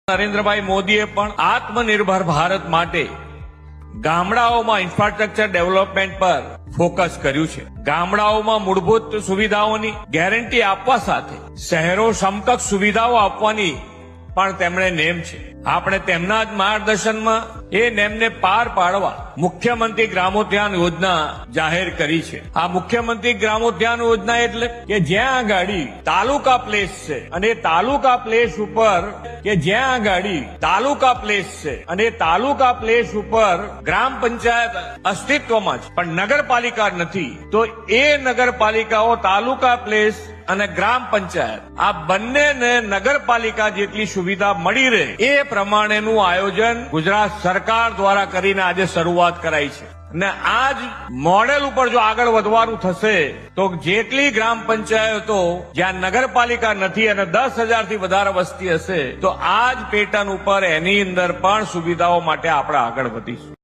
નરેન્દ્રભાઈ મોદીએ પણ આત્મનિર્ભર ભારત માટે ગામડાઓમાં ઇન્ફ્રાસ્ટ્રક્ચર ડેવલપમેન્ટ પર ફોકસ કર્યું છે। ગામડાઓમાં મૂળભૂત સુવિધાઓની ગેરંટી આપવા સાથે શહેરો સમકક્ષ સુવિધાઓ આપવાની પણ તેમણે નેમ છે। આપણે તેમના જ માર્ગદર્શનમાં એ નેમને પાર પાડવા મુખ્યમંત્રી ગ્રામોદ્યાન યોજના જાહેર કરી છે। આ મુખ્યમંત્રી ગ્રામોદ્યાન યોજના એટલે કે જ્યાં આગાડી તાલુકા પ્લેસ છે અને તાલુકા પ્લેસ ઉપર તાલુકા પ્લેસ ઉપર ગ્રામ પંચાયત અસ્તિત્વમાં છે પણ નગરપાલિકા નથી, તો એ નગરપાલિકાઓ તાલુકા પ્લેસ અને ગ્રામ પંચાયત આ બંનેને નગરપાલિકા જેટલી સુવિધા મળી રહે એ પ્રમાણેનું આયોજન ગુજરાત સરકાર દ્વારા કરીને આજે શરૂઆત કરાઈ છે। અને આ જ મોડેલ ઉપર જો આગળ વધવાનું થશે તો જેટલી ગ્રામ પંચાયતો જ્યાં નગરપાલિકા નથી અને 10,000 થી વધારે વસ્તી હશે તો આ જ પેટર્ન ઉપર એની અંદર પણ સુવિધાઓ માટે આપણે આગળ વધીશું।